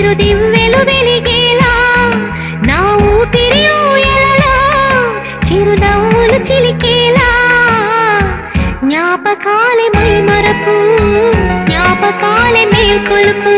చిరుదివ్వెలు వెలిగేలా నా ఊపిరి ఊయలలో చిరునవ్వులు చిలికేలా జ్ఞాపకాలే మైమరపు జ్ఞాపకాలే మేల్కొలుపు